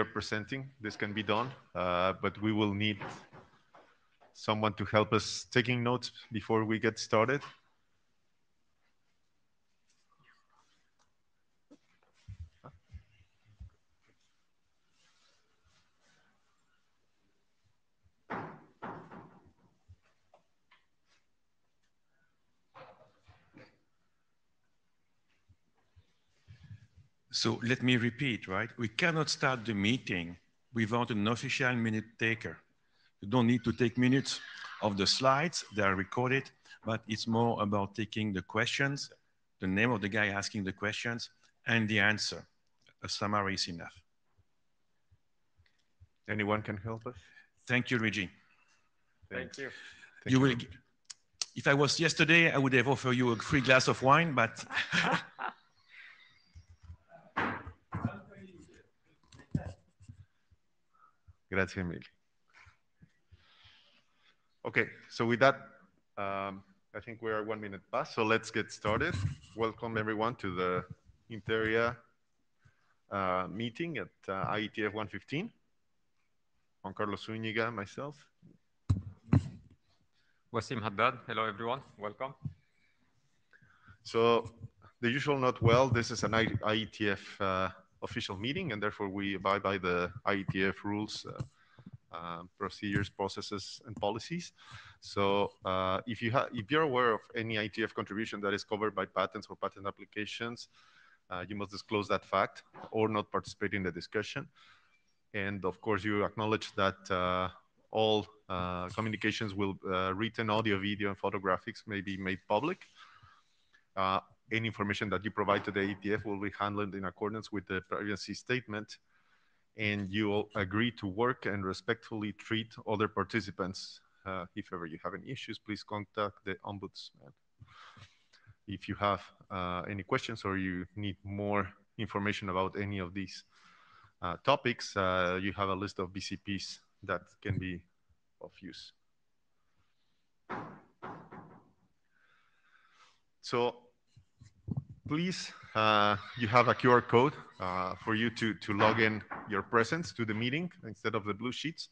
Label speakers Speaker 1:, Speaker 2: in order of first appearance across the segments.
Speaker 1: are presenting, this can be done, but we will need someone to help us taking notes before we get started.
Speaker 2: So let me repeat, right? We cannot start the meeting without an official minute taker. You don't need to take minutes of the slides, they are recorded, but it's more about taking the questions, the name of the guy asking the questions, and the answer. A summary is enough.
Speaker 1: Anyone can help us?
Speaker 2: Thank you, Reggie.
Speaker 1: Thank you.
Speaker 2: You will. If I was yesterday, I would have offered you a free glass of wine, but
Speaker 1: Grazie mille. Okay, so with that, I think we are 1 minute past, so let's get started. Welcome everyone to the INTAREA meeting at IETF115. Juan Carlos Zúñiga, myself.
Speaker 3: Wasim Haddad, hello everyone, welcome.
Speaker 1: So the usual note, well, this is an IETF official meeting, and therefore we abide by the IETF rules, procedures, processes, and policies. So if you're aware of any IETF contribution that is covered by patents or patent applications, you must disclose that fact or not participate in the discussion. And of course, you acknowledge that all communications will, written audio, video, and photographics may be made public. Any information that you provide to the IETF will be handled in accordance with the privacy statement, and you will agree to work and respectfully treat other participants. If ever you have any issues, please contact the Ombudsman. If you have any questions or you need more information about any of these topics, you have a list of BCPs that can be of use. So please, you have a QR code for you to log in your presence to the meeting instead of the blue sheets.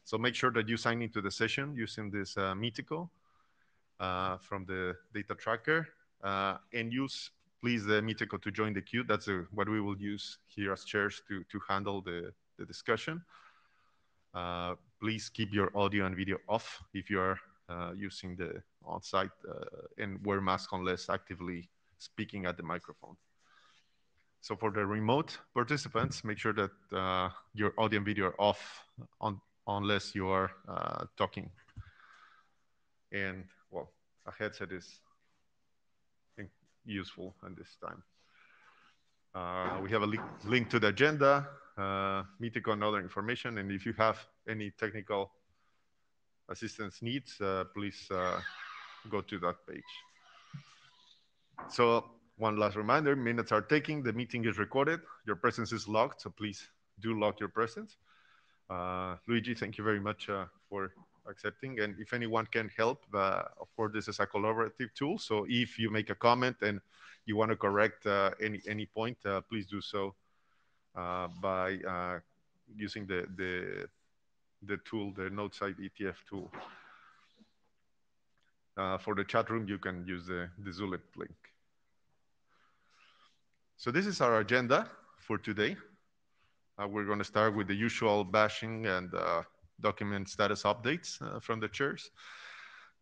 Speaker 1: So make sure that you sign into the session using this Meetico from the data tracker, and use, please, the Meetico to join the queue. That's what we will use here as chairs to handle the discussion. Please keep your audio and video off if you are using the on-site, and wear masks unless actively speaking at the microphone. So for the remote participants, make sure that your audio and video are off unless you are talking. And well, a headset is useful at this time. We have a link to the agenda, Meetico, and other information. And if you have any technical assistance needs, please go to that page. So one last reminder, minutes are taking, the meeting is recorded, your presence is logged, so please do log your presence. Luigi, thank you very much for accepting. And if anyone can help, of course, this is a collaborative tool. So if you make a comment and you want to correct any point, please do so by using the tool, the Notes IETF tool. For the chat room, you can use the Zulip link. So this is our agenda for today. We're going to start with the usual bashing and document status updates from the chairs.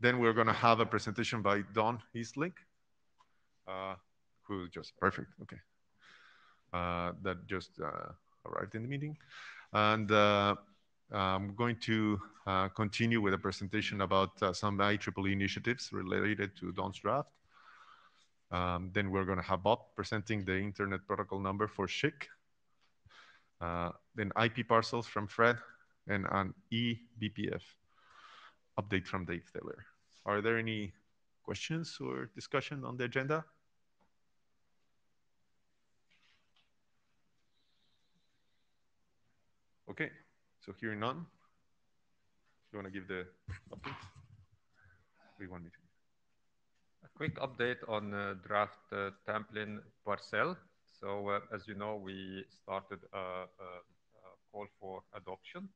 Speaker 1: Then we're going to have a presentation by Don Eastlink, who just perfect, okay, that just arrived in the meeting. And I'm going to continue with a presentation about some IEEE initiatives related to Don's draft. Then we're going to have Bob presenting the Internet Protocol number for SHIC. Then IP parcels from Fred, and an eBPF update from Dave Taylor. Are there any questions or discussion on the agenda? Okay, so hearing none, you want to give the update? We want me to.
Speaker 3: A quick update on draft Tamplin parcel. So as you know, we started a call for adoption.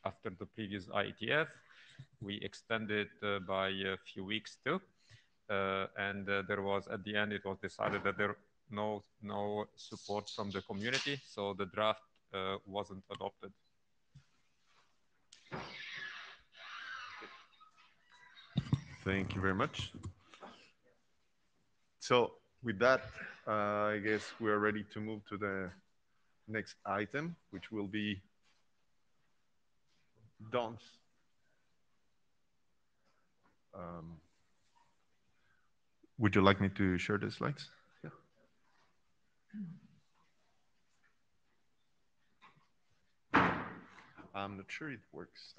Speaker 3: After the previous IETF, we extended by a few weeks too. And there was, at the end, it was decided that there no support from the community, so the draft wasn't adopted.
Speaker 1: Thank you very much. So with that, I guess we're ready to move to the next item, which will be Don's. Would you like me to share the slides? Yeah. I'm not sure it works.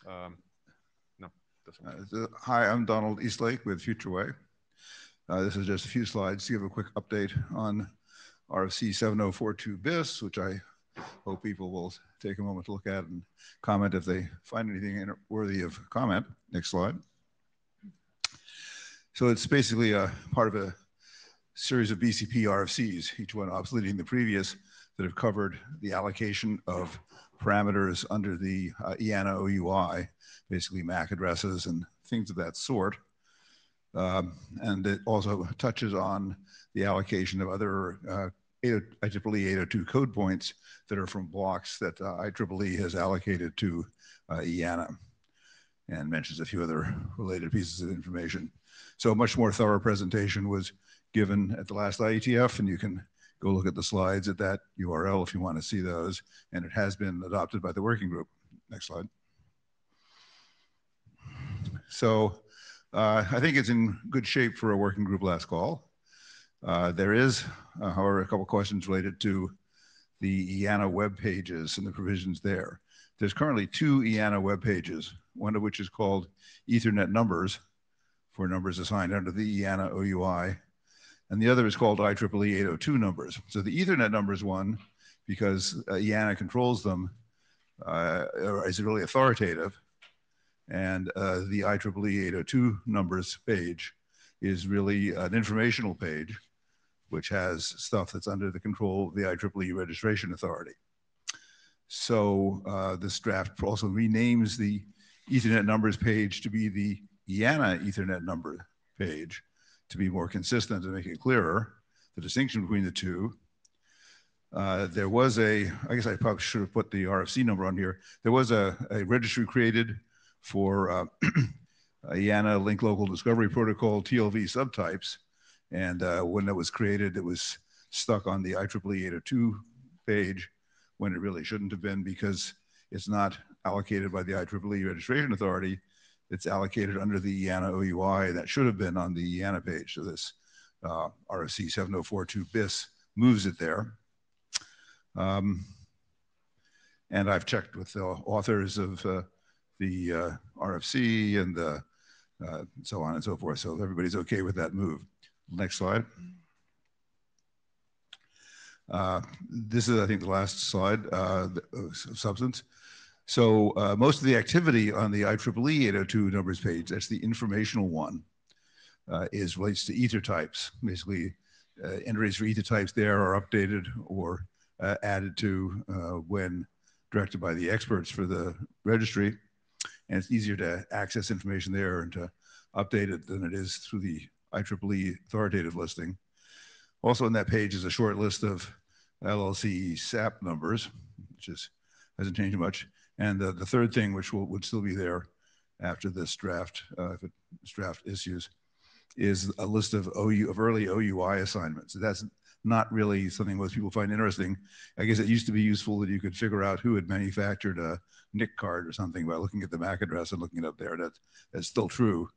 Speaker 1: No, it doesn't.
Speaker 4: Hi, I'm Donald Eastlake with FutureWay. This is just a few slides to give a quick update on RFC 7042 BIS, which I hope people will take a moment to look at and comment if they find anything worthy of comment. Next slide. So it's basically a part of a series of BCP RFCs, each one obsoleting the previous, that have covered the allocation of parameters under the IANA OUI, basically MAC addresses and things of that sort. And it also touches on the allocation of other IEEE 802 code points that are from blocks that IEEE has allocated to IANA, and mentions a few other related pieces of information. So a much more thorough presentation was given at the last IETF, and you can go look at the slides at that URL if you want to see those, and it has been adopted by the working group. Next slide. So I think it's in good shape for a working group last call. There is, however, a couple questions related to the IANA web pages and the provisions there. There's currently 2 IANA web pages, one of which is called Ethernet numbers, for numbers assigned under the IANA OUI, and the other is called IEEE 802 numbers. So the Ethernet numbers one, because IANA controls them, is really authoritative, and the IEEE 802 numbers page is really an informational page, which has stuff that's under the control of the IEEE Registration Authority. So this draft also renames the Ethernet numbers page to be the IANA Ethernet number page to be more consistent and make it clearer, the distinction between the two. There was I guess I probably should have put the RFC number on here. There was a registry created for IANA Link Local Discovery Protocol TLV subtypes. And when it was created, it was stuck on the IEEE 802 page when it really shouldn't have been, because it's not allocated by the IEEE Registration Authority. It's allocated under the IANA OUI, that should have been on the IANA page. So this RFC 7042 BIS moves it there. And I've checked with the authors of the RFC and so on and so forth. So everybody's okay with that move. Next slide. This is, I think, the last slide, substance. So most of the activity on the IEEE 802 numbers page, that's the informational one, relates to ether types. Basically, entries for ether types there are updated or added to when directed by the experts for the registry. And it's easier to access information there and to update it than it is through the IEEE authoritative listing. Also on that page is a short list of LLC SAP numbers, which hasn't changed much. And the third thing, which would still be there after this draft, if this draft issues, is a list of early OUI assignments. That's not really something most people find interesting. I guess it used to be useful that you could figure out who had manufactured a NIC card or something by looking at the MAC address and looking it up there. That's still true,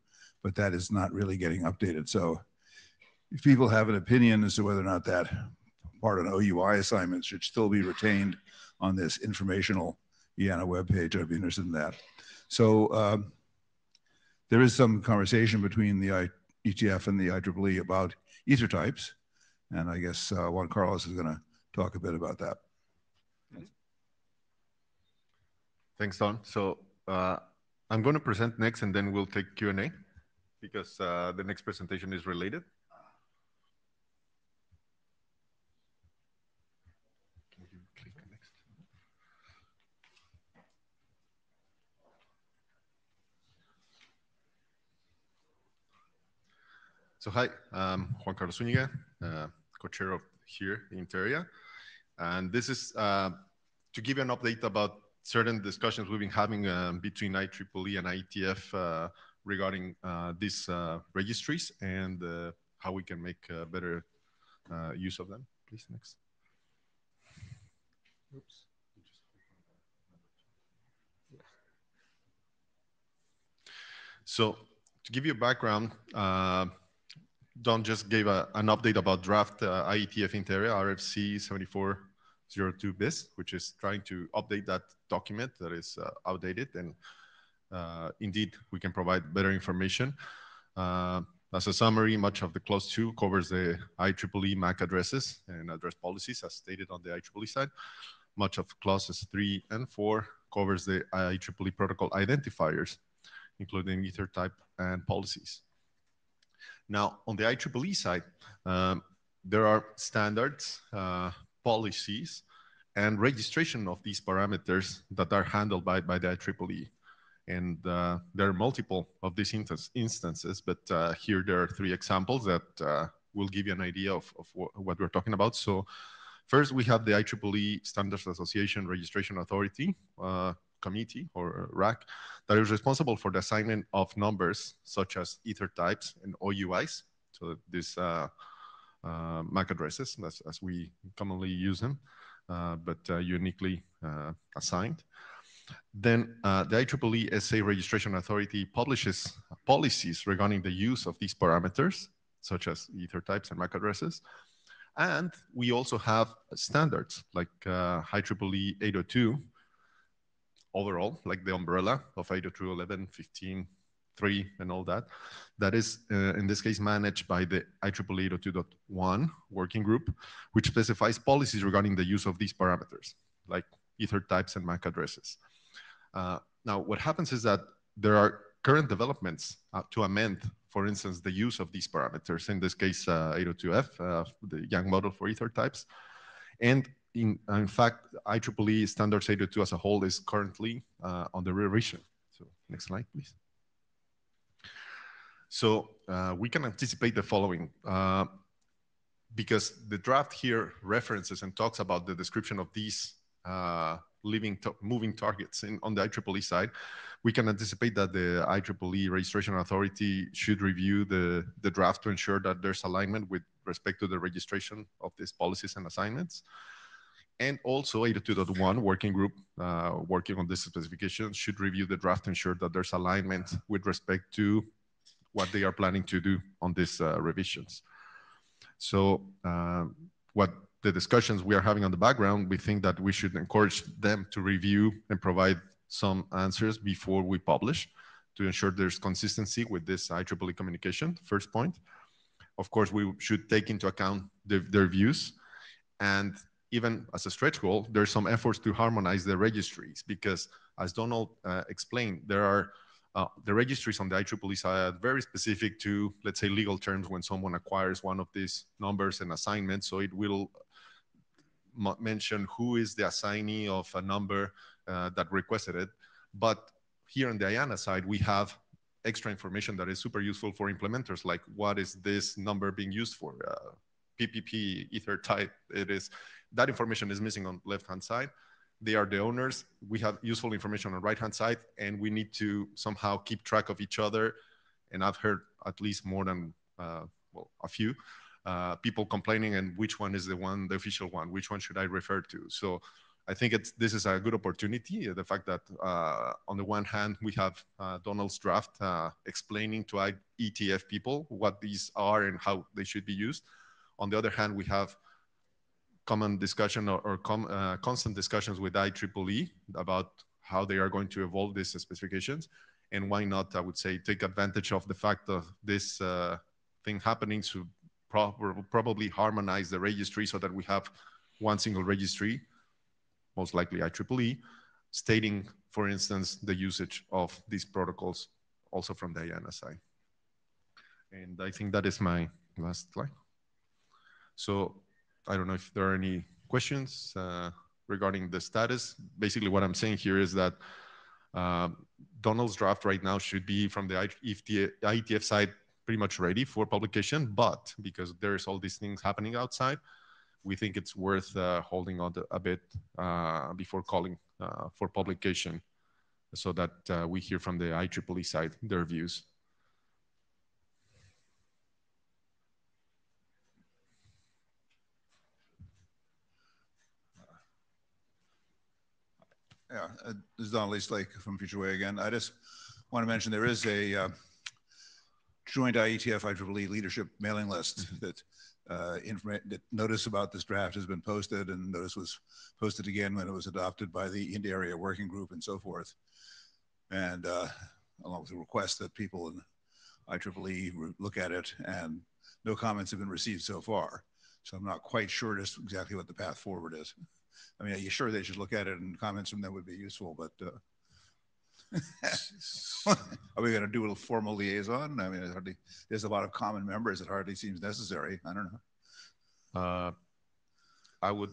Speaker 4: but that is not really getting updated. So if people have an opinion as to whether or not that part of an OUI assignment should still be retained on this informational IANA webpage, I'd be interested in that. So there is some conversation between the IETF and the IEEE about ether types. And I guess Juan Carlos is going to talk a bit about that.
Speaker 1: Thanks, Don. So I'm going to present next, and then we'll take Q&A, because the next presentation is related. So hi, I'm Juan Carlos Zúñiga, co-chair of here in INTAREA. And this is to give you an update about certain discussions we've been having between IEEE and IETF regarding these registries and how we can make better use of them. Please, next. Oops. So to give you a background, Don just gave an update about draft IETF INTAREA RFC 7402 bis, which is trying to update that document that is outdated. And indeed, we can provide better information. As a summary, much of the clause 2 covers the IEEE MAC addresses and address policies as stated on the IEEE side. Much of clauses 3 and 4 covers the IEEE protocol identifiers, including ether type and policies. Now, on the IEEE side, there are standards, policies, and registration of these parameters that are handled by the IEEE. And there are multiple of these instances, but here there are 3 examples that will give you an idea of what we're talking about. So first, we have the IEEE Standards Association Registration Authority Committee, or RAC, that is responsible for the assignment of numbers such as ether types and OUIs, so these MAC addresses as we commonly use them, but uniquely assigned. Then the IEEE SA Registration Authority publishes policies regarding the use of these parameters, such as ether types and MAC addresses. And we also have standards like IEEE 802, overall, like the umbrella of 802.11.15.3 and all that. That is, in this case, managed by the IEEE 802.1 working group, which specifies policies regarding the use of these parameters, like ether types and MAC addresses. Now, what happens is that there are current developments to amend, for instance, the use of these parameters, in this case, 802F, the Young model for ether types. And in fact, IEEE Standards 802 as a whole is currently under revision. So next slide, please. So we can anticipate the following. Because the draft here references and talks about the description of these moving targets on the IEEE side, we can anticipate that the IEEE Registration Authority should review the draft to ensure that there's alignment with respect to the registration of these policies and assignments. And also 802.1 working group working on this specification should review the draft to ensure that there's alignment with respect to what they are planning to do on these revisions. So what the discussions we are having on the background, we think that we should encourage them to review and provide some answers before we publish to ensure there's consistency with this IEEE communication, first point. Of course, we should take into account their views, and even as a stretch goal, there's some efforts to harmonize the registries because, as Donald explained, there are the registries on the IEEE side very specific to, let's say, legal terms when someone acquires one of these numbers and assignments. So it will mention who is the assignee of a number that requested it. But here on the IANA side, we have extra information that is super useful for implementers, like what is this number being used for? PPP, ether type, it is. That information is missing on left-hand side. They are the owners. We have useful information on the right-hand side, and we need to somehow keep track of each other. And I've heard at least more than, well, a few people complaining, and which one is the official one? Which one should I refer to? So I think this is a good opportunity. The fact that on the one hand, we have Donald's draft explaining to IETF people what these are and how they should be used. On the other hand, we have common discussion or constant discussions with IEEE about how they are going to evolve these specifications. And why not, I would say, take advantage of the fact of this thing happening to probably harmonize the registry so that we have one single registry, most likely IEEE, stating, for instance, the usage of these protocols also from the IANA side. And I think that is my last slide. So I don't know if there are any questions regarding the status. Basically, what I'm saying here is that Donald's draft right now should be from the IETF side pretty much ready for publication, but because there's all these things happening outside, we think it's worth holding on to a bit before calling for publication, so that we hear from the IEEE side their views.
Speaker 4: Yeah, this is Don Leaslake from Future Way again. I just want to mention there is a joint IETF IEEE leadership mailing list that that notice about this draft has been posted, and notice was posted again when it was adopted by the INTAREA working group and so forth. And along with a request that people in IEEE look at it, and no comments have been received so far. So I'm not quite sure just exactly what the path forward is. I mean, are you sure they should look at it, and comments from them would be useful, but are we going to do a little formal liaison? I mean, there's a lot of common members. It hardly seems necessary. I don't know.
Speaker 1: I would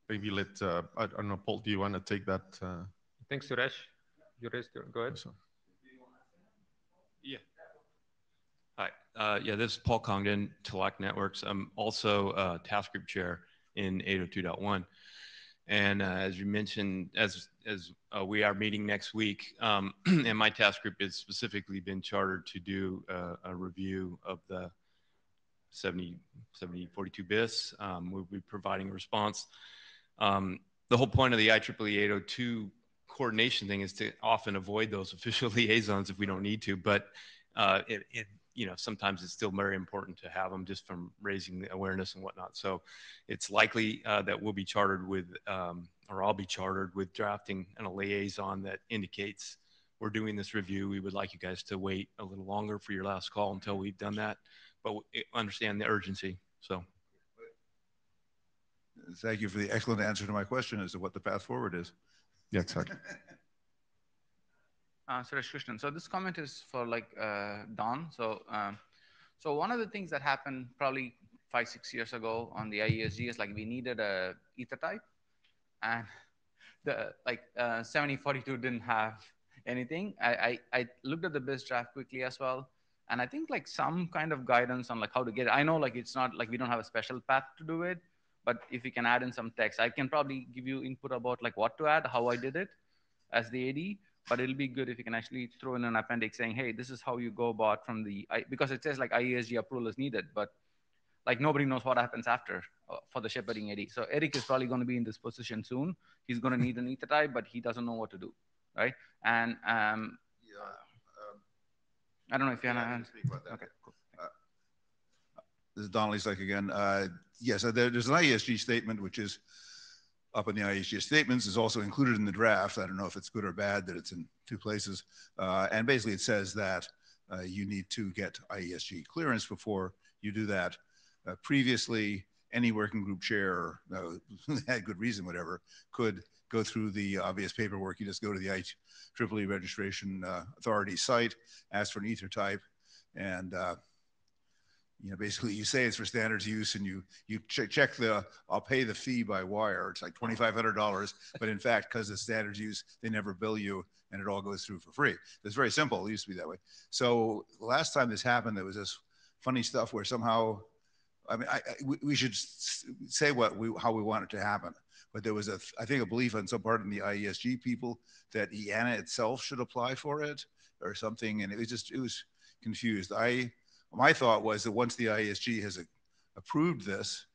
Speaker 1: maybe let, I don't know, Paul, do you want to take that?
Speaker 3: Thanks, Suresh. You raised your, go ahead.
Speaker 5: Yeah. Hi. Yeah, this is Paul Congdon, Telect Networks. I'm also task group chair in 802.1. And as you mentioned, as we are meeting next week, and my task group has specifically been chartered to do a review of the 7042 BIS. We'll be providing a response. The whole point of the IEEE 802 coordination thing is to often avoid those official liaisons if we don't need to, but you know, sometimes it's still very important to have them just from raising the awareness and whatnot. So it's likely that we'll be chartered with, or I'll be chartered with drafting a liaison that indicates we're doing this review. We would like you guys to wait a little longer for your last call until we've done that, but understand the urgency. So.
Speaker 4: Thank you for the excellent answer to my question as to what the path forward is.
Speaker 1: Yeah, exactly.
Speaker 6: Suresh Krishnan. So this comment is for like Don. So one of the things that happened probably 5-6 years ago on the IESG is like we needed a ether type, and the 7042 didn't have anything. I looked at the BIS draft quickly as well, and I think like some kind of guidance on like how to get it. I know like it's not like we don't have a special path to do it, but if you can add in some text, I can probably give you input about like what to add, how I did it as the AD. But it'll be good if you can actually throw in an appendix saying, hey, this is how you go about from the, because it says like IESG approval is needed, but like nobody knows what happens after for the shepherding AD. So Eric is probably going to be in this position soon. He's going to need an ether type, but he doesn't know what to do, right? And I don't know if you want to
Speaker 4: speak about that. Okay, cool. This is Don Leaslake again. Yes, there's an IESG statement, which is up in the IESG statements, is also included in the draft. I don't know if it's good or bad that it's in two places. And basically it says that you need to get IESG clearance before you do that. Previously, any working group chair, had good reason, whatever, could go through the obvious paperwork. You just go to the IEEE Registration Authority site, ask for an ether type, and you know, basically you say it's for standards use, and you check the, I'll pay the fee by wire. It's like $2,500, but in fact, because it's standards use, they never bill you, and it all goes through for free. It's very simple. It used to be that way. So the last time this happened, there was this funny stuff where somehow, I mean, we should say how we want it to happen. But there was I think a belief on some part in the IESG people that IANA itself should apply for it or something, and it was confused. My thought was that once the IESG has approved this,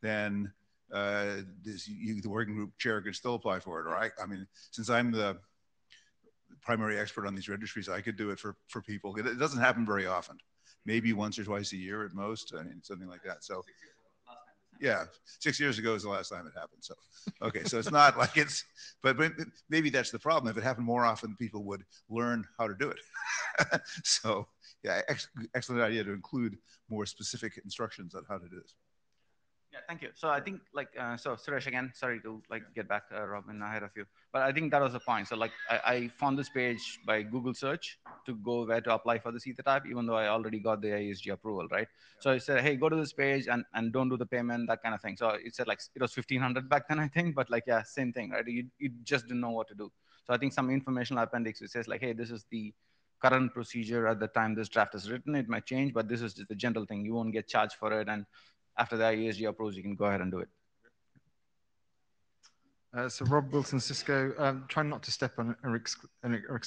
Speaker 4: then the working group chair could still apply for it. Or I mean, since I'm the primary expert on these registries, I could do it for people. It doesn't happen very often. Maybe once or twice a year at most. I mean, something like that. So, yeah, 6 years ago is the last time it happened. So, okay, so it's not like it's, but maybe that's the problem. If it happened more often, people would learn how to do it. So, yeah, excellent idea to include more specific instructions on how to do this.
Speaker 6: Yeah, thank you. So I think like, so Suresh again, sorry to like get back, Robin, ahead of you, but I think that was the point. So like I found this page by Google search to go where to apply for the ether type, even though I already got the IESG approval, right? Yeah. So it said, hey, go to this page and don't do the payment, that kind of thing. So it said like, it was 1,500 back then, I think, but like, yeah, same thing, right? You just didn't know what to do. So I think some informational appendix, it says like, hey, this is the current procedure at the time this draft is written. It might change, but this is just the general thing. You won't get charged for it, and after the IESG approves, you can go ahead and do it.
Speaker 7: So Rob Wilson, Cisco, trying not to step on Eric's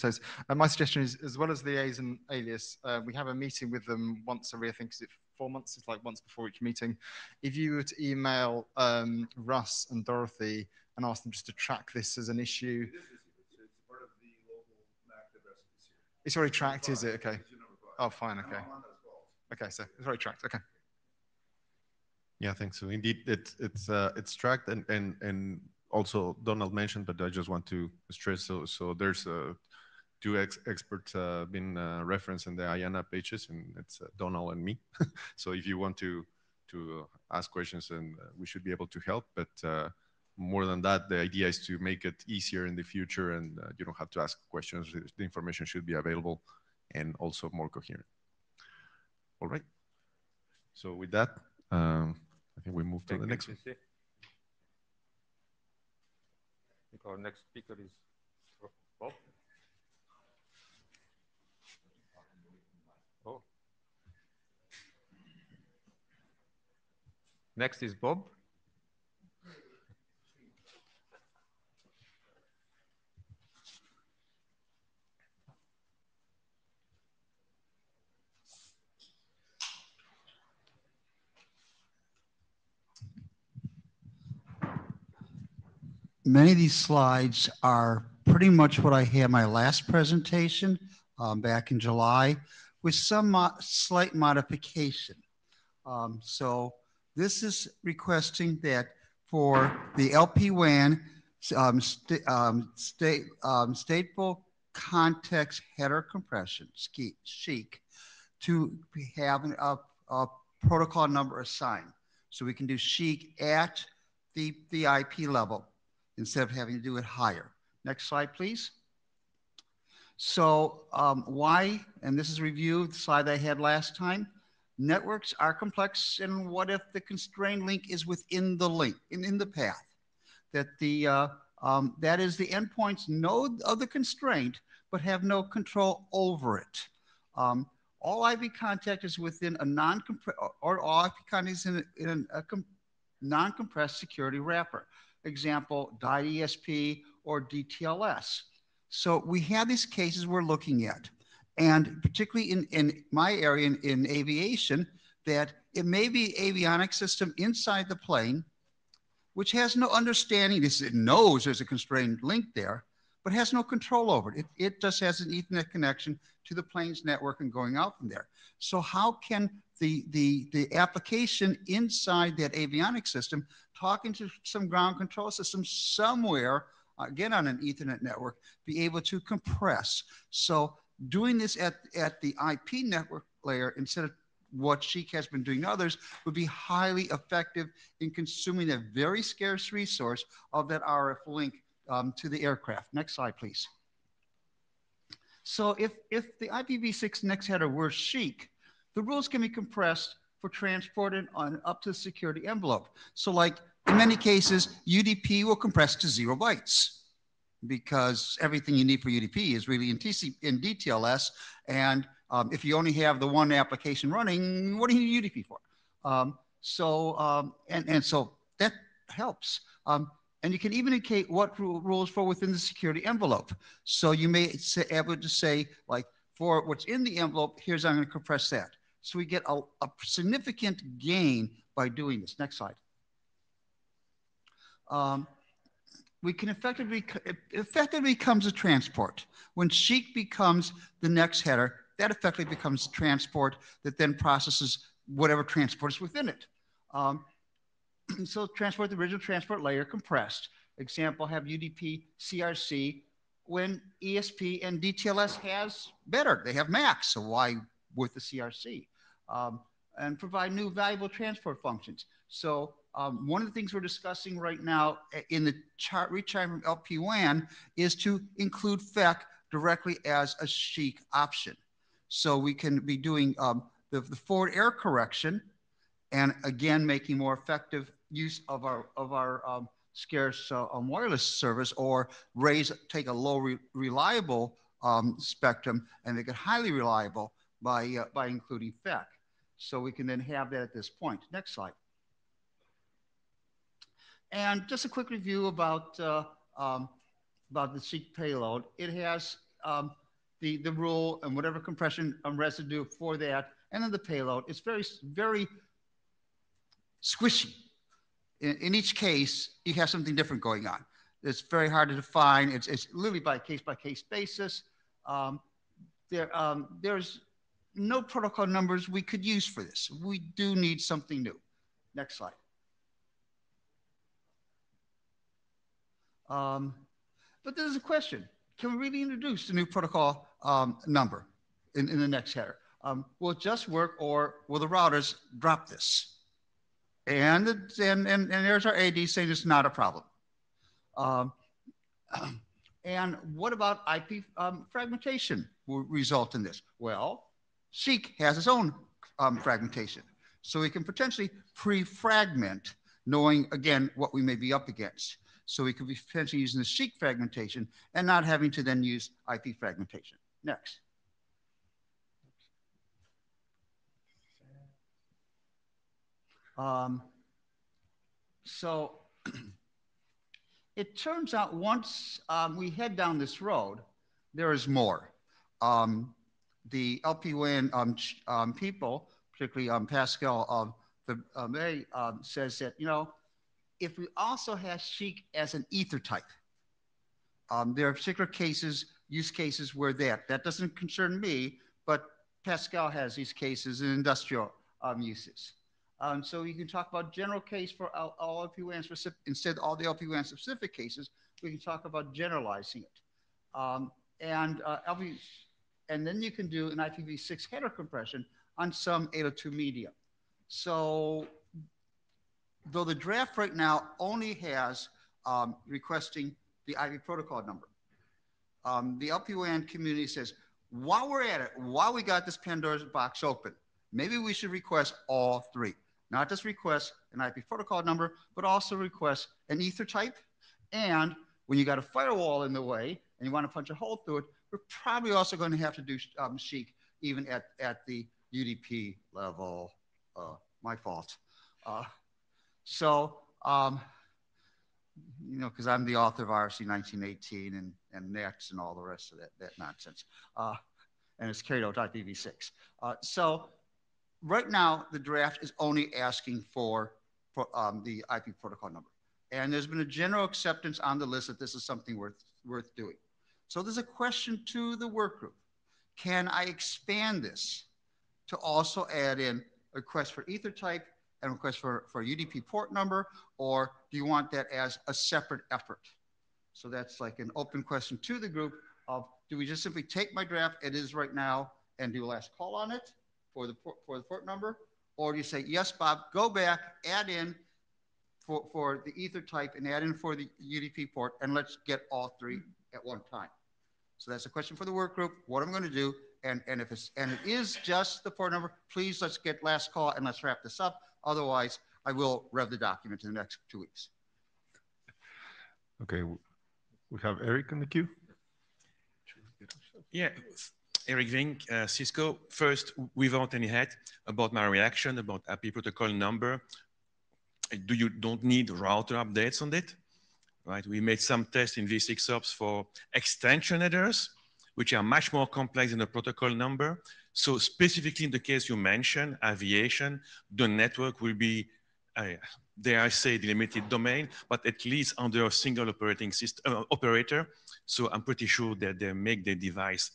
Speaker 7: toes. My suggestion is, as well as the A's and alias, we have a meeting with them once every, I think, is it 4 months? It's like once before each meeting. If you were to email Russ and Dorothy and ask them just to track this as an issue.
Speaker 4: It's part of the local MAC address this year.
Speaker 7: It's already tracked, is it? Okay. Oh, fine, okay.
Speaker 4: I'm on those calls.
Speaker 7: Okay, so it's already tracked, okay.
Speaker 1: Yeah, thanks. So indeed, it's tracked, and also Donald mentioned, but I just want to stress. So there's two experts been referenced in the IANA pages, and it's Donald and me. So if you want to ask questions, and we should be able to help. But more than that, the idea is to make it easier in the future, and you don't have to ask questions. The information should be available and also more coherent. All right. So with that, I think we move to the next one.
Speaker 3: I think our next speaker is Bob. Oh. Next is Bob.
Speaker 8: Many of these slides are pretty much what I had my last presentation back in July, with some slight modification. So this is requesting that for the LP-WAN stateful context header compression, SHIC, to have a protocol number assigned. So we can do SHIC at the IP level, instead of having to do it higher. Next slide, please. So why, and this is reviewed, the slide I had last time, networks are complex, and what if the constrained link is within the link, in the path? That that is the endpoints node of the constraint, but have no control over it. All IP contact is within a non-compressed, or all IP contact is in a non-compressed security wrapper. Example, DIESP or DTLS. So we have these cases we're looking at. And particularly in my area in aviation, that it may be avionics system inside the plane, which has no understanding. It knows there's a constrained link there, but has no control over it. It just has an Ethernet connection to the plane's network and going out from there. So how can the application inside that avionics system talking to some ground control system somewhere, again on an Ethernet network, be able to compress? So doing this at the IP network layer instead of what SHIC has been doing to others would be highly effective in consuming a very scarce resource of that RF link to the aircraft. Next slide, please. So if the IPv6 next header were SHIC, the rules can be compressed for transported on up to the security envelope. So like in many cases, UDP will compress to 0 bytes because everything you need for UDP is really in DTLS. And if you only have the one application running, what do you need UDP for? So that helps. And you can even indicate what rules fall within the security envelope. So you may be able to say, like, for what's in the envelope, here's how I'm going to compress that. So we get a significant gain by doing this. Next slide. We can effectively becomes a transport. When SHIC becomes the next header, that effectively becomes transport that then processes whatever transport is within it. So transport, the original transport layer compressed. Example, have UDP, CRC, when ESP and DTLS has better. They have MAX, so why with the CRC? And provide new valuable transport functions. So one of the things we're discussing right now in the retrieve from LP-WAN is to include FEC directly as a SHIC option. So we can be doing the forward error correction, and again making more effective use of our scarce wireless service, or take a low reliable spectrum and make it highly reliable by including FEC. So we can then have that at this point. Next slide. And just a quick review about the seq payload. It has the rule and whatever compression residue for that, and then the payload. It's very, very squishy. In each case, you have something different going on. It's very hard to define. It's literally by case basis. There's no protocol numbers we could use for this. We do need something new. Next slide. But there's a question. Can we really introduce the new protocol number in the next header? Will it just work, or will the routers drop this? And there's our AD saying it's not a problem. And what about IP fragmentation will result in this? Well, seq has its own fragmentation. So we can potentially pre-fragment, knowing, again, what we may be up against. So we could be potentially using the seq fragmentation and not having to then use IP fragmentation. Next. So it turns out once we head down this road, there is more. The LPWAN people, particularly Pascal, they says that, you know, if we also have seq as an ether type, there are particular cases, use cases where that doesn't concern me, but Pascal has these cases in industrial uses. So you can talk about general case for all LPWAN specific, instead of all the LPWAN specific cases, we can talk about generalizing it. And then you can do an IPv6 header compression on some 802 media. So though the draft right now only has requesting the IP protocol number, the LPWAN community says, while we're at it, while we got this Pandora's box open, maybe we should request all three. Not just request an IP protocol number, but also request an ether type. And when you got a firewall in the way and you want to punch a hole through it, we're probably also going to have to do seq even at the UDP level. My fault. You know, because I'm the author of RFC 1918 and NEX and all the rest of that nonsense. And it's carried out IPv6. So right now, the draft is only asking for the IP protocol number. And there's been a general acceptance on the list that this is something worth doing. So there's a question to the work group. Can I expand this to also add in a request for ether type and request for UDP port number, or do you want that as a separate effort? So that's like an open question to the group of, do we just simply take my draft, it is right now, and do a last call on it for the port number? Or do you say, yes, Bob, go back, add in for the ether type and add in for the UDP port, and let's get all three at one time. So that's a question for the work group, what I'm going to do. And if it is just the port number, please let's get last call and let's wrap this up. Otherwise, I will rev the document in the next 2 weeks.
Speaker 1: Okay, we have Eric in the queue.
Speaker 2: Yeah, Eric Vink, Cisco. First, without any hat, about my reaction about IP protocol number. You don't need router updates on it, right? We made some tests in V6 ops for extension headers, which are much more complex than the protocol number. So specifically in the case you mentioned, aviation, the network will be, dare I say, delimited domain, but at least under a single operating system operator. So I'm pretty sure that they make the device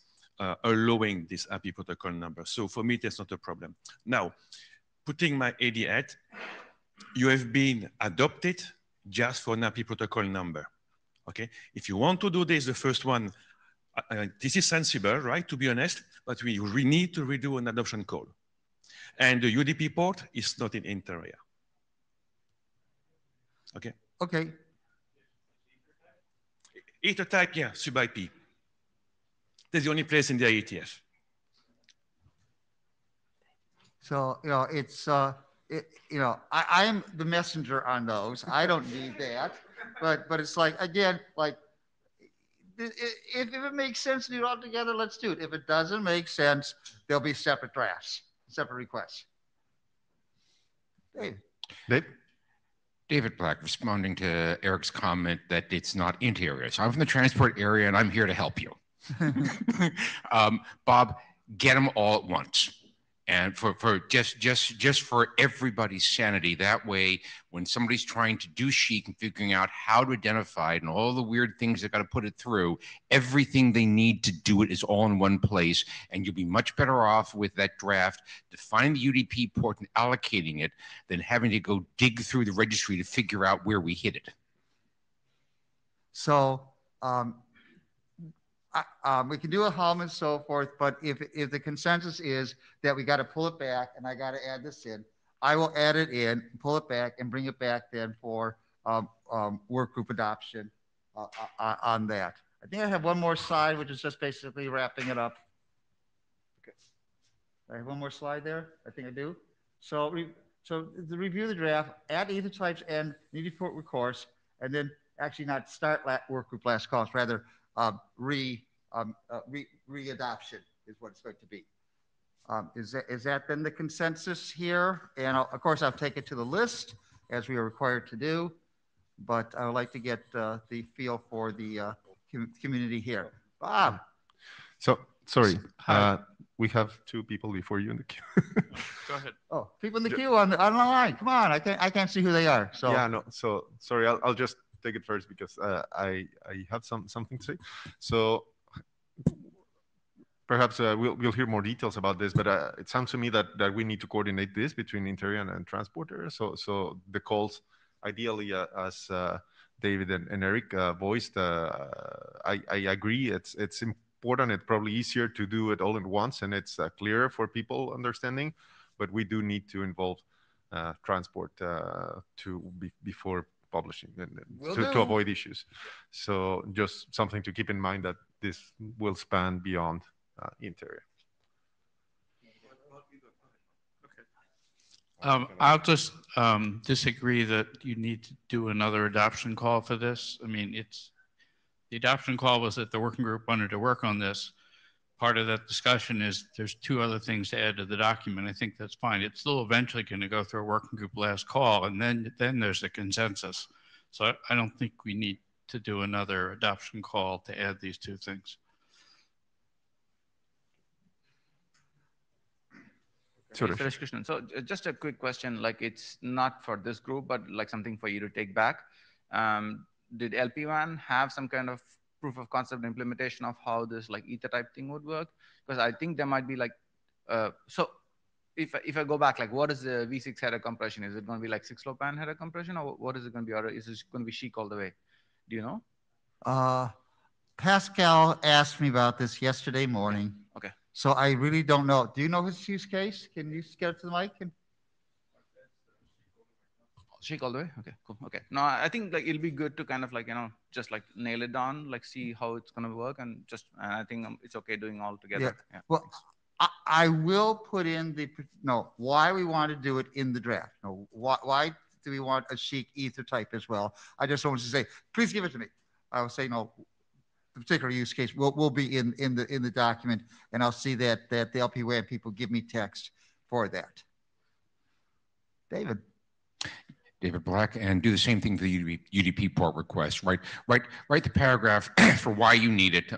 Speaker 2: allowing this IP protocol number. So for me, that's not a problem. Now, putting my AD hat, you have been adopted just for an IP protocol number. Okay, if you want to do this, the first one, this is sensible, right, to be honest, but we need to redo an adoption call. And the UDP port is not in INTAREA. Okay.
Speaker 8: Okay.
Speaker 2: Ether type, yeah, sub IP. That's the only place in the IETF.
Speaker 8: So, you know, it's, you know, I am the messenger on those. I don't need that. But it's like, again, like, if it makes sense to do it all together, let's do it. If it doesn't make sense, there'll be separate drafts, separate requests. Dave.
Speaker 1: Dave?
Speaker 9: David Black, responding to Eric's comment that it's not interior. So I'm from the transport area and I'm here to help you. Bob, get them all at once. And for just for everybody's sanity, that way, when somebody's trying to do chic and figuring out how to identify it and all the weird things they got to put it through, everything they need to do it is all in one place, and you'll be much better off with that draft defining the UDP port and allocating it than having to go dig through the registry to figure out where we hit it.
Speaker 8: So we can do a hum and so forth, but if the consensus is that we got to pull it back and I got to add this in, I will add it in, pull it back, and bring it back then for work group adoption on that. I think I have one more slide, which is just basically wrapping it up. Okay. I have one more slide there. I think I do. So the review of the draft, add either types and needed port recourse, and then actually not start work group last calls, rather re-adoption is what it's going to be. Is that then the consensus here? And of course, I'll take it to the list as we are required to do, but I would like to get the feel for the community here. Bob.
Speaker 1: So, sorry, we have two people before you in the queue.
Speaker 5: Go ahead.
Speaker 8: Oh, people in the queue on the line. Come on, I can't see who they are. So
Speaker 1: yeah, no. So sorry, I'll just take it first because I have something to say. So perhaps we'll hear more details about this, but it sounds to me that we need to coordinate this between INTAREA and transporter. So the calls, ideally, as David and Eric voiced, I agree. It's important. It's probably easier to do it all at once, and it's clearer for people understanding. But we do need to involve transport before publishing and to avoid issues. So just something to keep in mind that this will span beyond INTAREA.
Speaker 10: I'll just disagree that you need to do another adoption call for this. I mean, the adoption call was that the working group wanted to work on this. Part of that discussion is there's two other things to add to the document. I think that's fine. It's still eventually going to go through a working group last call, and then there's a consensus. So I don't think we need to do another adoption call to add these two things.
Speaker 6: So just a quick question, like it's not for this group, but like something for you to take back. Did LP1 have some kind of proof of concept implementation of how this like ether type thing would work? Because I think there might be like, so if I go back, like what is the V6 header compression? Is it going to be like 6-low-pan header compression, or what is it going to be? Or is it going to be chic all the way? Do you know?
Speaker 8: Pascal asked me about this yesterday morning.
Speaker 6: Okay.
Speaker 8: So I really don't know. Do you know his use case? Can you get it to the mic?
Speaker 6: Chic all the way? Okay, cool. Okay. No, I think like it'll be good to kind of like, just like nail it down, like see how it's going to work, and I think it's okay doing all together.
Speaker 8: Yeah. Well, I will put in why we want to do it in the draft. No, why do we want a chic ether type as well? I just want to say, please give it to me. I will say no. The particular use case will be in the document, and I'll see that the LP-WAN people give me text for that.
Speaker 9: David Black, and do the same thing for the UDP port request. Write the paragraph for why you need it.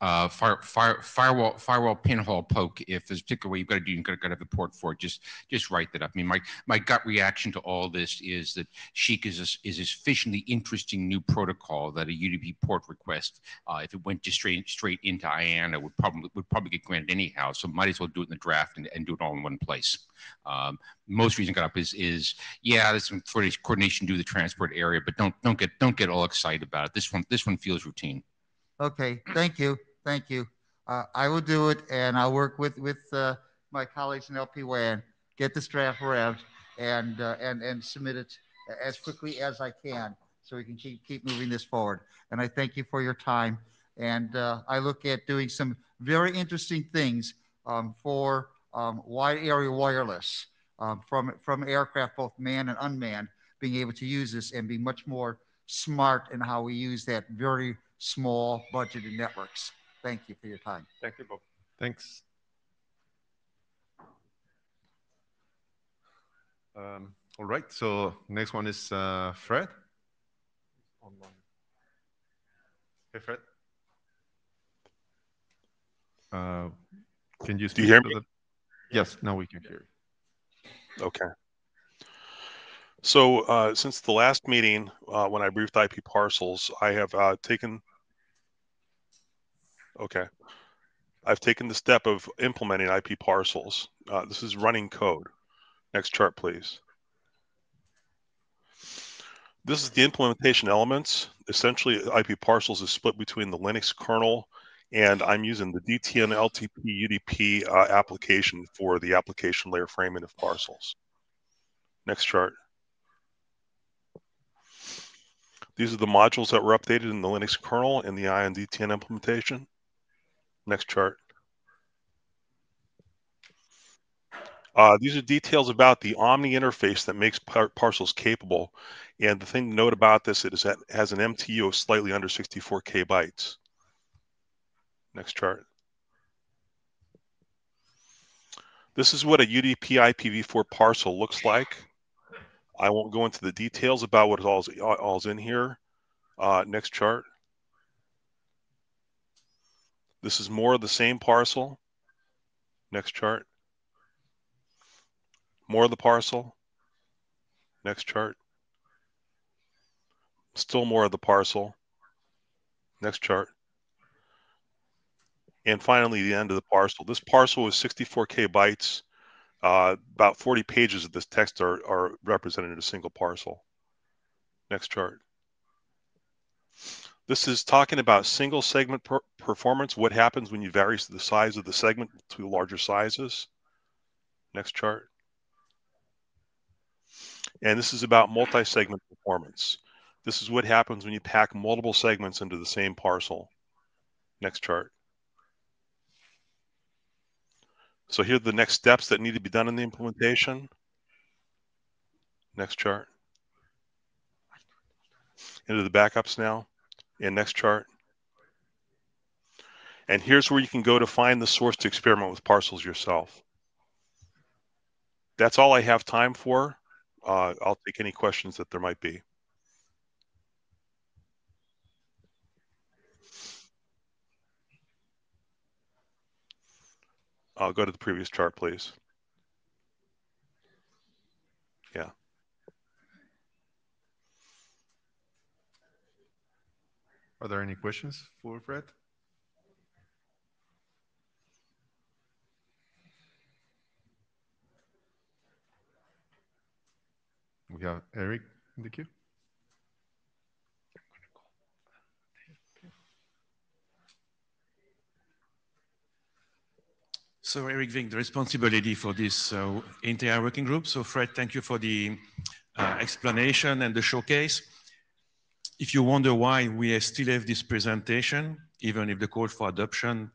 Speaker 9: Firewall pinhole poke. If there's a particular way you've got to do, you've got to have the port for it. Just write that up. I mean, my gut reaction to all this is that Chic is a sufficiently interesting new protocol that a UDP port request, if it went just straight into IANA, would probably get granted anyhow. So might as well do it in the draft and do it all in one place. Most reason got up is yeah, there's some coordination to the transport area, but don't get all excited about it. This one feels routine.
Speaker 8: Okay, thank you. I will do it, and I'll work with my colleagues in LP-WAN, get this draft revved, and submit it as quickly as I can, so we can keep moving this forward. And I thank you for your time, and I look at doing some very interesting things for wide area wireless from aircraft, both manned and unmanned, being able to use this and be much more smart in how we use that very small budgeted networks. Thank you for your time.
Speaker 3: Thank you, Bob.
Speaker 1: Thanks. All right, so next one is Fred.
Speaker 3: Online.
Speaker 1: Hey, Fred. Can you speak?
Speaker 11: Do you hear me?
Speaker 1: Yes, now we can hear you.
Speaker 11: Okay. So since the last meeting, when I briefed IP parcels, I have taken the step of implementing IP parcels. This is running code. Next chart, please. This is the implementation elements. Essentially, IP parcels is split between the Linux kernel, and I'm using the DTN LTP UDP application for the application layer framing of parcels. Next chart. These are the modules that were updated in the Linux kernel and the ION DTN implementation. Next chart. These are details about the Omni interface that makes parcels capable. And the thing to note about this is that it has an MTU of slightly under 64 KB. Next chart. This is what a UDP IPv4 parcel looks like. I won't go into the details about what all's in here. Next chart. This is more of the same parcel. Next chart. More of the parcel. Next chart. Still more of the parcel. Next chart. And finally, the end of the parcel. This parcel is 64 KB. About 40 pages of this text are represented in a single parcel. Next chart. This is talking about single segment performance. What happens when you vary the size of the segment to larger sizes? Next chart. And this is about multi-segment performance. This is what happens when you pack multiple segments into the same parcel. Next chart. So here are the next steps that need to be done in the implementation. Next chart. Into the backups now. And next chart. And here's where you can go to find the source to experiment with parcels yourself. That's all I have time for. I'll take any questions that there might be. I'll go to the previous chart, please. Yeah.
Speaker 1: Are there any questions for Fred? We have Eric in the queue.
Speaker 2: So Eric Vink, the responsibility for this INTAREA working group. So Fred, thank you for the explanation and the showcase. If you wonder why we still have this presentation, even if the call for adoption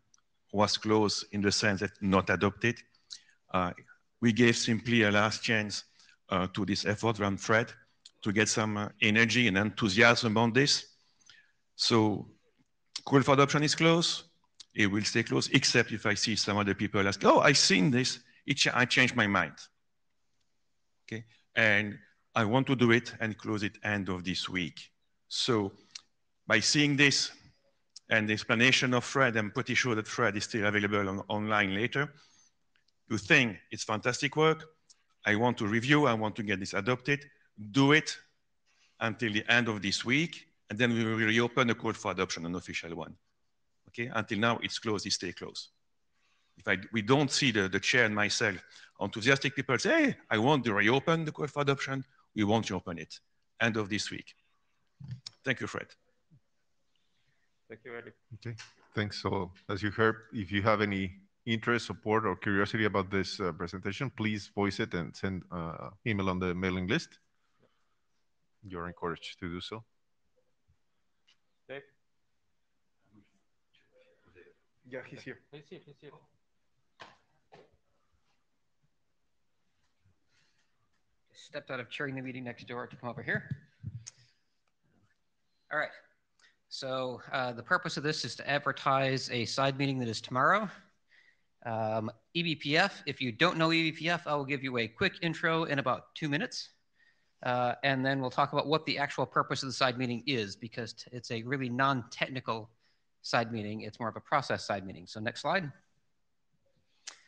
Speaker 2: was closed in the sense that not adopted, we gave simply a last chance to this effort from Fred to get some energy and enthusiasm on this. So call for adoption is closed. It will stay closed, except if I see some other people ask, oh, I've seen this, I changed my mind. Okay, and I want to do it and close it end of this week. So by seeing this and the explanation of Fred, I'm pretty sure that Fred is still available online later. You think it's fantastic work. I want to review, I want to get this adopted, do it until the end of this week, and then we will reopen the call for adoption, an official one. Okay, until now it's closed, it stays closed. If we don't see the chair and myself, enthusiastic people say, hey, I want to reopen the call for adoption, we won't reopen it. End of this week. Thank you, Fred.
Speaker 3: Thank you, Eric.
Speaker 1: Okay, thanks. So as you heard, if you have any interest, support, or curiosity about this presentation, please voice it and send email on the mailing list. You're encouraged to do so.
Speaker 3: Dave?
Speaker 1: Yeah, he's here.
Speaker 3: He's here.
Speaker 12: Stepped out of chairing the meeting next door to come over here. All right. So the purpose of this is to advertise a side meeting that is tomorrow. EBPF, if you don't know EBPF, I will give you a quick intro in about 2 minutes. And then we'll talk about what the actual purpose of the side meeting is, because it's a really non-technical side meeting. It's more of a process side meeting. So next slide.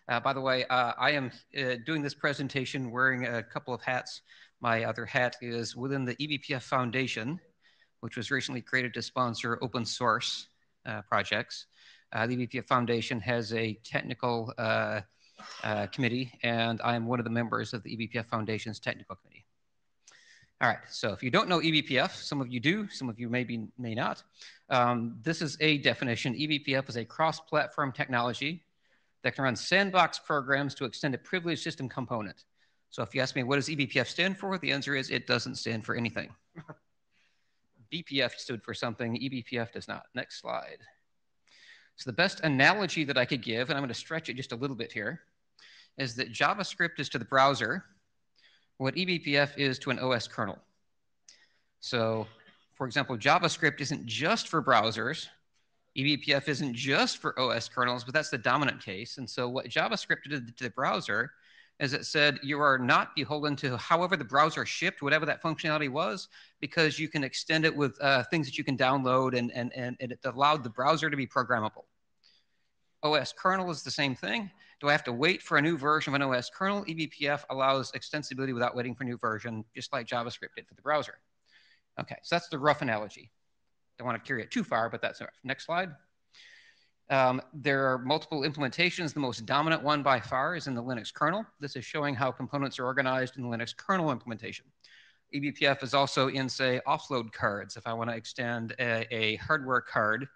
Speaker 12: By the way, I am doing this presentation wearing a couple of hats. My other hat is within the EBPF Foundation, which was recently created to sponsor open source projects. The EBPF Foundation has a technical committee, and I am one of the members of the EBPF Foundation's technical committee. All right, so if you don't know EBPF, some of you do, some of you may not. This is a definition. EBPF is a cross-platform technology that can run sandbox programs to extend a privileged system component. So if you ask me, what does EBPF stand for? The answer is it doesn't stand for anything. BPF stood for something, EBPF does not. Next slide. So the best analogy that I could give, and I'm going to stretch it just a little bit here, is that JavaScript is to the browser what EBPF is to an OS kernel. So, for example, JavaScript isn't just for browsers. EBPF isn't just for OS kernels, but that's the dominant case. And so what JavaScript did to the browser is it said you are not beholden to however the browser shipped, whatever that functionality was, because you can extend it with things that you can download, and it allowed the browser to be programmable. OS kernel is the same thing. Do I have to wait for a new version of an OS kernel? EBPF allows extensibility without waiting for a new version, just like JavaScript did for the browser. Okay, so that's the rough analogy. Don't want to carry it too far, but that's rough. Next slide. There are multiple implementations. The most dominant one by far is in the Linux kernel. This is showing how components are organized in the Linux kernel implementation. EBPF is also in, say, offload cards. If I want to extend a hardware card,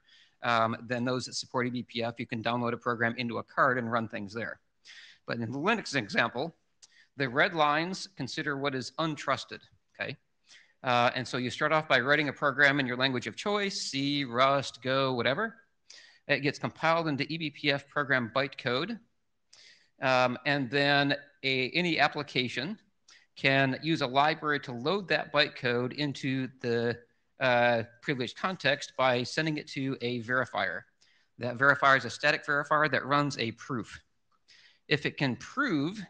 Speaker 12: then those that support EBPF, you can download a program into a card and run things there. But in the Linux example, the red lines consider what is untrusted, okay? And so you start off by writing a program in your language of choice, C, Rust, Go, whatever. It gets compiled into EBPF program bytecode. And then any application can use a library to load that bytecode into the privileged context by sending it to a verifier. That verifier is a static verifier that runs a proof. If it can prove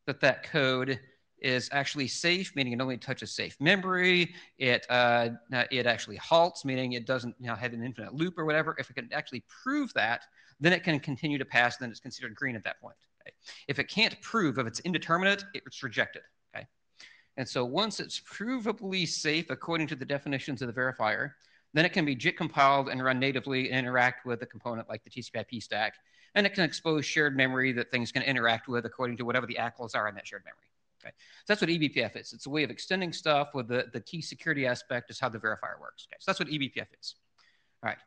Speaker 12: that that code is actually safe, meaning it only touches safe memory, it actually halts, meaning it doesn't have an infinite loop or whatever. If it can actually prove that, then it can continue to pass, then it's considered green at that point. Okay? If it can't prove, if it's indeterminate, it's rejected. Okay? And so once it's provably safe according to the definitions of the verifier, then it can be JIT compiled and run natively and interact with a component like the TCP/IP stack. And it can expose shared memory that things can interact with according to whatever the ACLs are in that shared memory. Okay. So that's what EBPF is. It's a way of extending stuff with the key security aspect is how the verifier works. Okay. So that's what EBPF is. All right.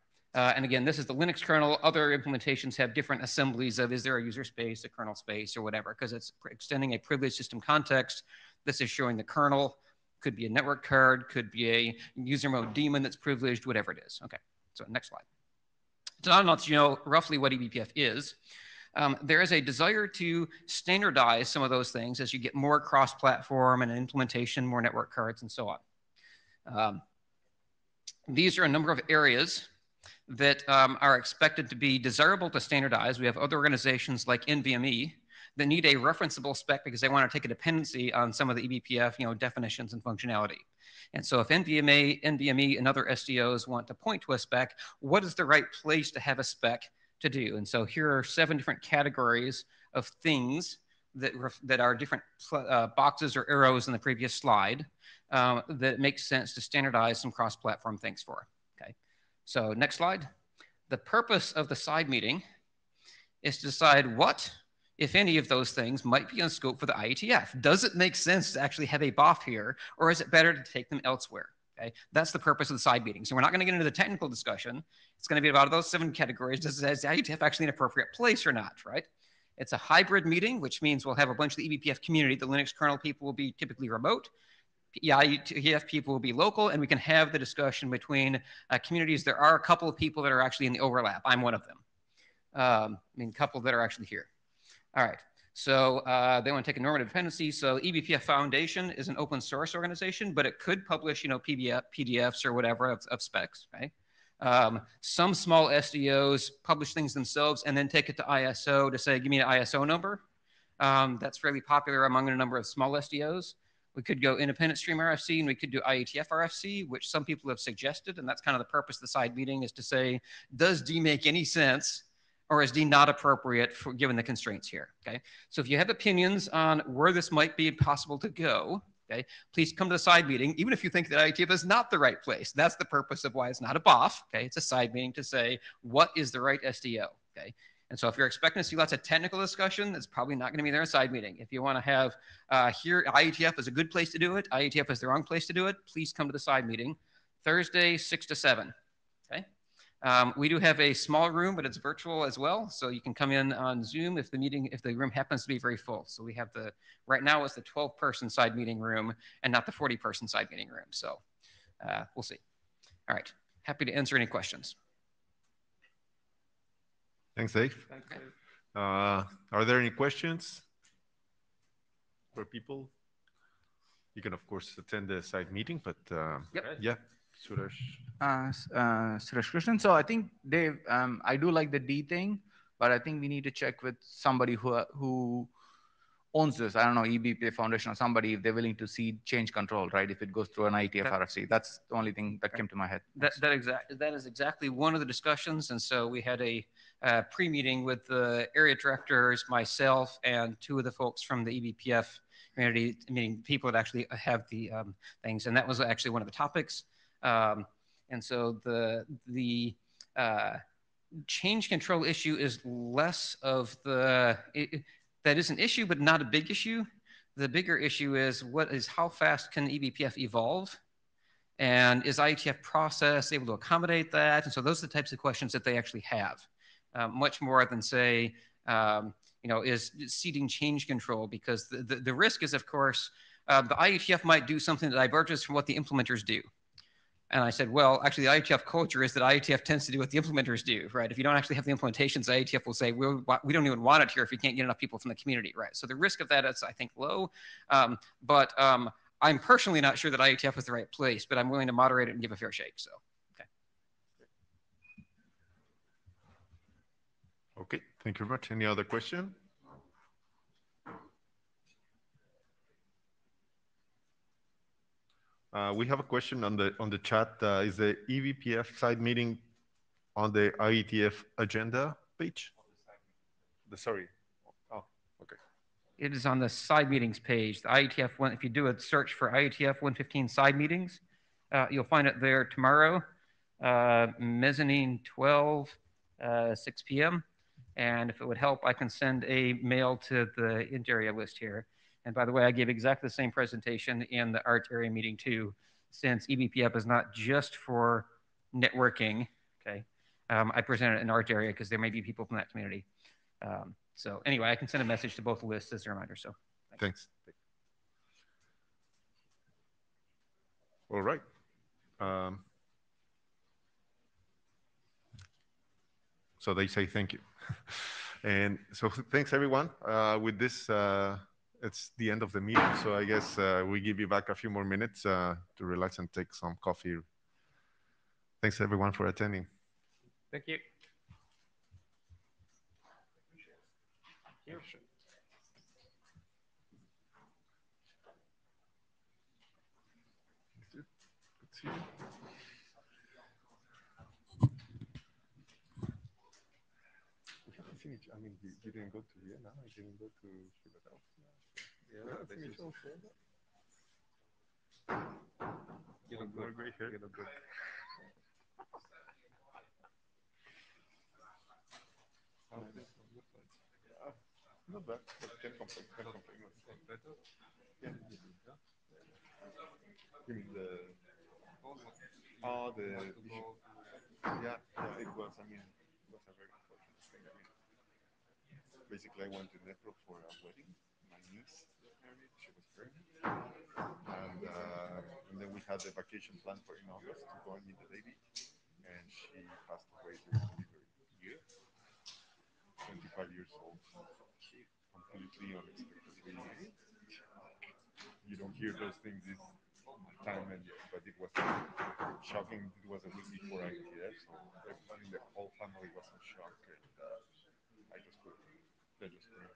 Speaker 12: And again, this is the Linux kernel. Other implementations have different assemblies of is there a user space, a kernel space, or whatever, because it's extending a privileged system context. This is showing the kernel. Could be a network card, could be a user mode daemon that's privileged, whatever it is. Okay. So next slide. So now that you know roughly what EBPF is, there is a desire to standardize some of those things as you get more cross-platform and implementation, more network cards, and so on. These are a number of areas that are expected to be desirable to standardize. We have other organizations like NVMe that need a referenceable spec because they want to take a dependency on some of the EBPF definitions and functionality. And so if NVMe and other SDOs want to point to a spec, what is the right place to have a spec to do? And so here are 7 different categories of things that are different boxes or arrows in the previous slide that makes sense to standardize some cross-platform things for. Okay, so next slide. The purpose of the side meeting is to decide what, if any of those things, might be on scope for the IETF. Does it make sense to actually have a BOF here, or is it better to take them elsewhere? Okay, that's the purpose of the side meeting. So we're not going to get into the technical discussion. It's going to be about those 7 categories. Does the IETF actually an appropriate place or not, right? It's a hybrid meeting, which means we'll have a bunch of the EBPF community. The Linux kernel people will be typically remote. IETF people will be local, and we can have the discussion between communities. There are a couple of people that are actually in the overlap. I'm one of them. A couple that are actually here. All right. So they want to take a normative dependency. So eBPF Foundation is an open source organization, but it could publish, PDFs or whatever of specs, right? Some small SDOs publish things themselves and then take it to ISO to say, give me an ISO number. That's fairly popular among a number of small SDOs. We could go independent stream RFC and we could do IETF RFC, which some people have suggested. And that's kind of the purpose of the side meeting, is to say, does D make any sense, or is D not appropriate for given the constraints here? Okay. So if you have opinions on where this might be possible to go, okay, please come to the side meeting, even if you think that IETF is not the right place. That's the purpose of why it's not a BOF. Okay. It's a side meeting to say, what is the right SDO? Okay. And so if you're expecting to see lots of technical discussion, it's probably not going to be there in a side meeting. If you want to have here, IETF is a good place to do it. IETF is the wrong place to do it. Please come to the side meeting, Thursday, 6 to 7. Okay. We do have a small room, but it's virtual as well. So you can come in on Zoom if the room happens to be very full. So we have right now it's the 12-person side meeting room and not the 40-person side meeting room. So we'll see. All right. Happy to answer any questions.
Speaker 1: Thanks, Dave.
Speaker 3: Thanks, Dave.
Speaker 1: Are there any questions for people? You can, of course, attend the side meeting, but yeah, Suresh.
Speaker 6: Suresh Krishnan. So I think, Dave, I do like the D thing, but I think we need to check with somebody who owns this. I don't know, eBPF Foundation or somebody, if they're willing to see change control, right? If it goes through an IETF RFC. That's the only thing that came to my head.
Speaker 12: That is exactly one of the discussions. And so we had a pre-meeting with the area directors, myself, and two of the folks from the eBPF community, meaning people that actually have the things. And that was actually one of the topics. And so the change control issue is less of that is an issue, but not a big issue. The bigger issue is how fast can eBPF evolve? And is IETF process able to accommodate that? And so those are the types of questions that they actually have, much more than say, is seeding change control? Because the risk is, of course, the IETF might do something that diverges from what the implementers do. And I said, well, actually, the IETF culture is that IETF tends to do what the implementers do, right? If you don't actually have the implementations, IETF will say, we don't even want it here if you can't get enough people from the community, right? So the risk of that is, I think, low. But I'm personally not sure that IETF is the right place, but I'm willing to moderate it and give a fair shake. So, okay.
Speaker 1: Okay, thank you very much. Any other question? We have a question on the chat. Is the eBPF side meeting on the IETF agenda page? Sorry. Oh, okay.
Speaker 12: It is on the side meetings page. The IETF one. If you do a search for IETF 115 side meetings, you'll find it there tomorrow, mezzanine 12, 6 p.m. And if it would help, I can send a mail to the int area list here. And by the way, I gave exactly the same presentation in the art area meeting too, since eBPF is not just for networking. Okay, I presented it in art area because there may be people from that community. So anyway, I can send a message to both lists as a reminder. So
Speaker 1: thanks. All right. So they say thank you. And so thanks everyone. With this, it's the end of the meeting. So I guess we give you back a few more minutes to relax and take some coffee. Thanks everyone for attending.
Speaker 3: Thank you.
Speaker 1: I mean, you didn't go to Vienna, I didn't go to Philadelphia. Yeah, you look good. Great hair. You look good. Not bad, but can't complain. Better? Yeah. You mean the yeah, it was, I mean, it was a very unfortunate thing. I mean, basically, I went to Nepal for a wedding. My niece was married, she was pregnant. And then we had the vacation plan for in August to go and meet the baby. And she passed away during delivery year, 25 years old. completely unexpectedly. You don't hear those things this time, but it was shocking. It was a week before IETF, so everyone in the whole family was in shock, and I just couldn't. They just couldn't.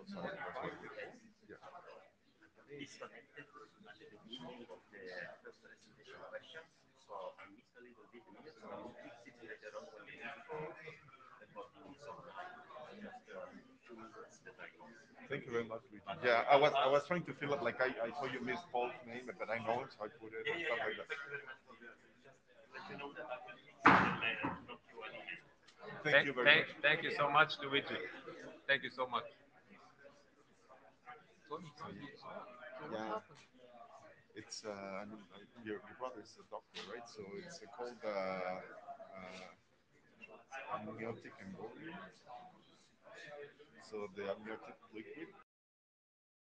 Speaker 1: So that's why yeah. Thank you very much, Luigi. Yeah, I was trying to fill up, like I saw you miss Paul's name, but I know it, so I put it and stuff like that. Thank you very much.
Speaker 3: Thank you so much, Luigi. Thank you so much.
Speaker 1: Yeah. It's I mean, your brother is a doctor, right? So it's called amniotic embolism. So the amniotic liquid